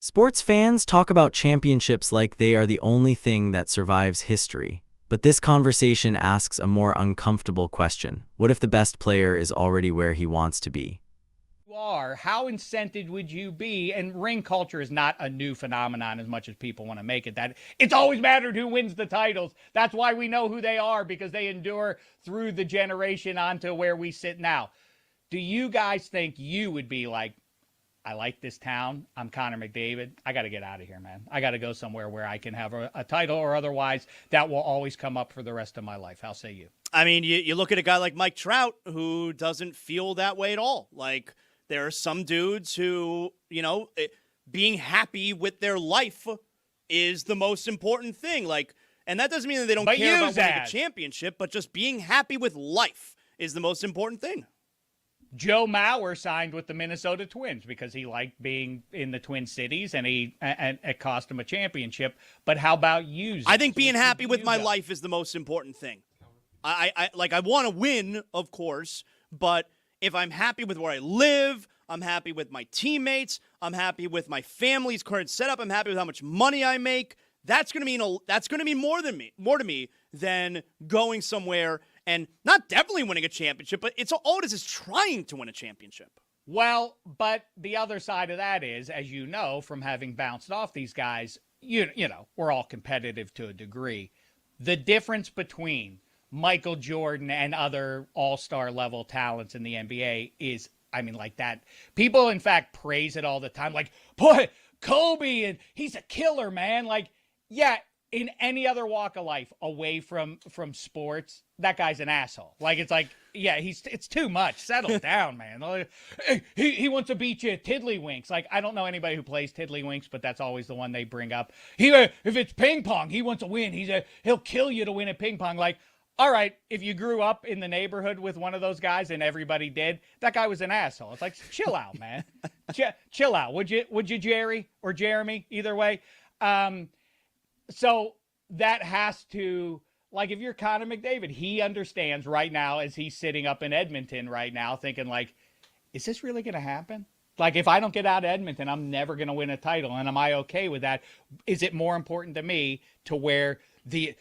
Sports fans talk about championships like they are the only thing that survives history. But this conversation asks a more uncomfortable question. What if the best player is already where he wants to be? How incented would you be? And ring culture is not a new phenomenon as much as people want to make it that. It's always mattered who wins the titles. That's why we know who they are, because they endure through the generation onto where we sit now. Do you guys think you would be like, I like this town, I'm Connor McDavid, I got to get out of here, man. I got to go somewhere where I can have a title, or otherwise that will always come up for the rest of my life. How say you? I mean, you look at a guy like Mike Trout, who doesn't feel that way at all. Like, there are some dudes who, being happy with their life is the most important thing. Like, and that doesn't mean that they don't care about winning a championship, but just being happy with life is the most important thing. Joe Mauer signed with the Minnesota Twins because he liked being in the Twin Cities, and it cost him a championship. But how about you? I think being happy with my life is the most important thing. I want to win, of course, but if I'm happy with where I live, I'm happy with my teammates, I'm happy with my family's current setup, I'm happy with how much money I make, that's going to mean more to me than going somewhere and not definitely winning a championship, but all it is trying to win a championship. Well, but the other side of that is, as you know, from having bounced off these guys, you know, we're all competitive to a degree. The difference between Michael Jordan and other all-star level talents in the NBA is, like that. People, in fact, praise it all the time. Like, boy, Kobe, and he's a killer, man. Like, yeah, in any other walk of life away from sports, that guy's an asshole. Like, it's like, yeah, it's too much. Settle down, man. Like, he wants to beat you at Tiddlywinks. Like, I don't know anybody who plays Tiddlywinks, but that's always the one they bring up. If it's ping pong, he wants to win. He'll kill you to win at ping pong. Like, all right, if you grew up in the neighborhood with one of those guys and everybody did, that guy was an asshole. It's like, chill out, man. Chill out. Would you, Jerry or Jeremy? Either way. So that has to, like, if you're Connor McDavid, he understands right now, as he's sitting up in Edmonton right now, thinking like, is this really going to happen? Like, if I don't get out of Edmonton, I'm never going to win a title. And am I okay with that? Is it more important to me to wear the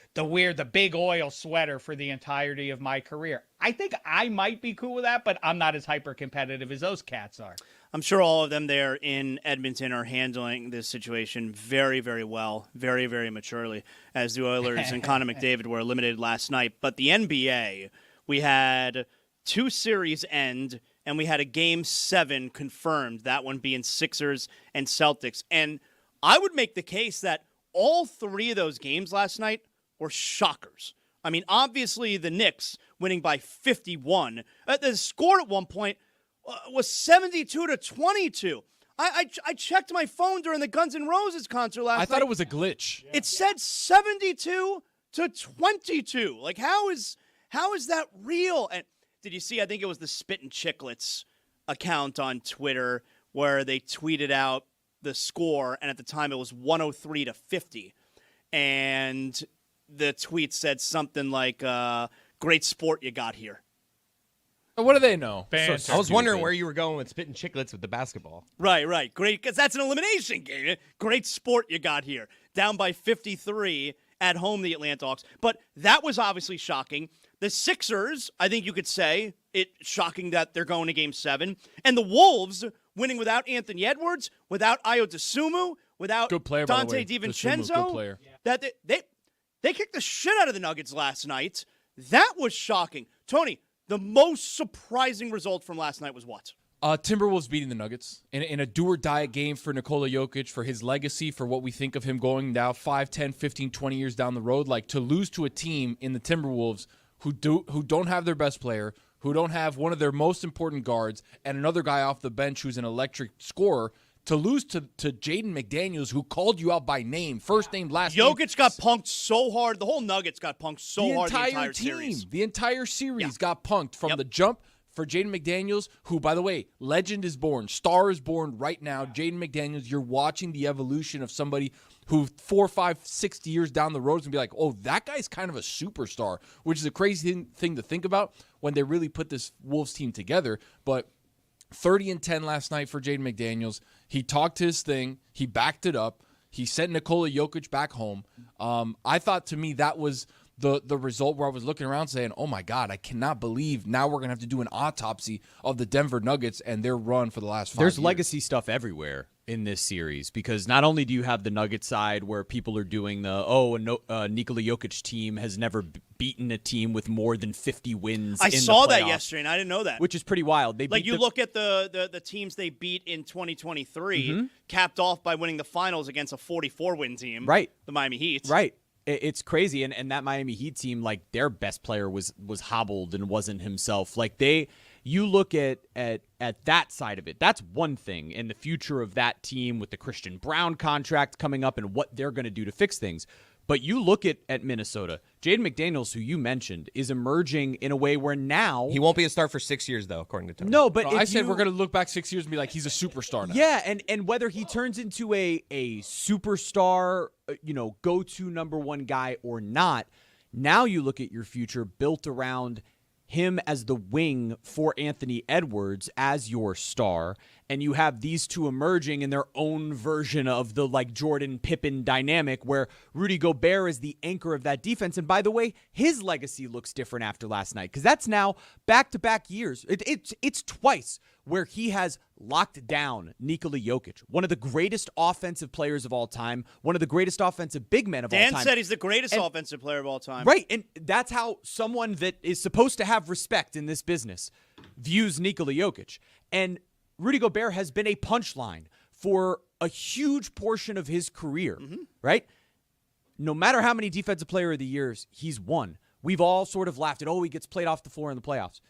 big oil sweater for the entirety of my career? I think I might be cool with that, but I'm not as hyper competitive as those cats are. I'm sure all of them there in Edmonton are handling this situation very, very well, very, very maturely, as the Oilers and Connor McDavid were eliminated last night. But the NBA, we had 2 series end, and we had a Game 7 confirmed, that one being Sixers and Celtics. And I would make the case that all 3 of those games last night were shockers. I mean, obviously the Knicks winning by 51. The score at one point was 72-22. I checked my phone during the Guns N' Roses concert last night. I thought it was a glitch. It said 72-22. Like, how is that real? And did you see, I think it was the Spittin' Chicklets account on Twitter where they tweeted out the score, and at the time it was 103-50. And the tweet said something like, great sport you got here. What do they know? I was wondering where you were going with Spittin' Chicklets with the basketball. Right. Great, because that's an elimination game. Great sport you got here. Down by 53 at home, the Atlanta Hawks. But that was obviously shocking. The Sixers, I think you could say, it's shocking that they're going to Game 7. And the Wolves winning without Anthony Edwards, without Ayo Dosunmu, without good player, Dante DiVincenzo. Good player. That they kicked the shit out of the Nuggets last night. That was shocking. Tony, the most surprising result from last night was what? Timberwolves beating the Nuggets in a do-or-die game for Nikola Jokic, for his legacy, for what we think of him going now 5, 10, 15, 20 years down the road. Like, to lose to a team in the Timberwolves who don't have their best player, who don't have one of their most important guards, and another guy off the bench who's an electric scorer, to lose to Jaden McDaniels, who called you out by name, first name, last name. Jokic got punked so hard. The whole Nuggets got punked so hard the entire series. The entire series got punked from the jump for Jaden McDaniels, who, by the way, legend is born. Star is born right now. Jaden McDaniels, you're watching the evolution of somebody who 4, 5, 6 years down the road is going to be like, oh, that guy's kind of a superstar, which is a crazy thing to think about when they really put this Wolves team together. But 30-10 last night for Jaden McDaniels. He talked his thing. He backed it up. He sent Nikola Jokic back home. I thought, to me, that was the result where I was looking around saying, oh, my God, I cannot believe now we're going to have to do an autopsy of the Denver Nuggets and their run for the last 5 years. There's legacy stuff everywhere in this series, because not only do you have the Nuggets side where people are doing a Nikola Jokic team has never beaten a team with more than 50 wins. I saw that yesterday, and I didn't know that. Which is pretty wild. Look at the teams they beat in 2023, capped off by winning the finals against a 44-win team, right? The Miami Heat, right? It's crazy, and that Miami Heat team, like, their best player was hobbled and wasn't himself. Like, you look at that side of it. That's one thing, and the future of that team with the Christian Brown contract coming up and what they're going to do to fix things. But you look at Minnesota. Jaden McDaniels, who you mentioned, is emerging in a way where now he won't be a star for 6 years, though, according to Tony. No, but I said we're going to look back 6 years and be like, he's a superstar now. Yeah, and whether he turns into a superstar, go-to number one guy or not, now you look at your future built around him as the wing for Anthony Edwards as your star, and you have these two emerging in their own version of the, like, Jordan Pippen dynamic, where Rudy Gobert is the anchor of that defense. And by the way, his legacy looks different after last night, because that's now back-to-back years. It's twice where he has locked down Nikola Jokic, one of the greatest offensive players of all time, one of the greatest offensive big men of all time. Dan said he's the greatest offensive player of all time. Right, and that's how someone that is supposed to have respect in this business views Nikola Jokic. And Rudy Gobert has been a punchline for a huge portion of his career, right? No matter how many Defensive Player of the Years he's won, we've all sort of laughed at, he gets played off the floor in the playoffs.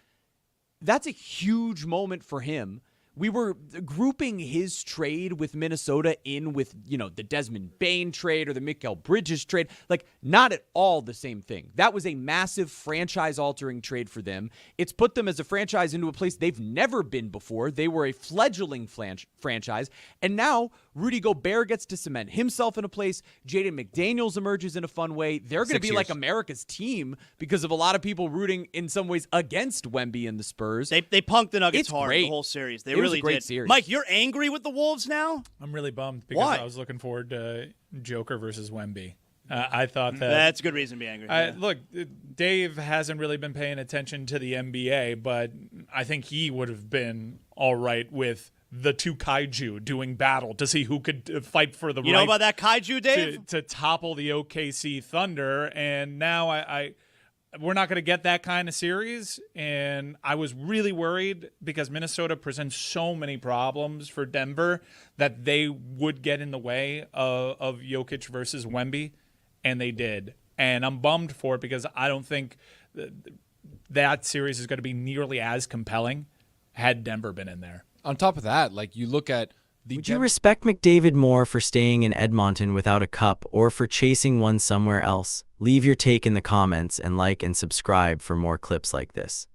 That's a huge moment for him. We were grouping his trade with Minnesota in with, the Desmond Bane trade or the Mikal Bridges trade. Like, not at all the same thing. That was a massive franchise-altering trade for them. It's put them as a franchise into a place they've never been before. They were a fledgling franchise. And now Rudy Gobert gets to cement himself in a place. Jaden McDaniels emerges in a fun way. They're going to be like America's team because of a lot of people rooting in some ways against Wemby and the Spurs. They punked the Nuggets It's hard great. the whole series. They It was really a great did. series. Mike, you're angry with the Wolves now? I'm really bummed because Why? I was looking forward to Joker versus Wemby. I thought that's a good reason to be angry. Look, Dave hasn't really been paying attention to the NBA, but I think he would have been all right with the two kaiju doing battle to see who could fight for the right. You know about that kaiju, Dave? To topple the OKC Thunder, and now we're not going to get that kind of series, and I was really worried because Minnesota presents so many problems for Denver that they would get in the way of Jokic versus Wemby, and they did. And I'm bummed for it because I don't think that series is going to be nearly as compelling had Denver been in there. On top of that, like, you look at the Would you respect McDavid more for staying in Edmonton without a cup or for chasing one somewhere else? Leave your take in the comments and like and subscribe for more clips like this.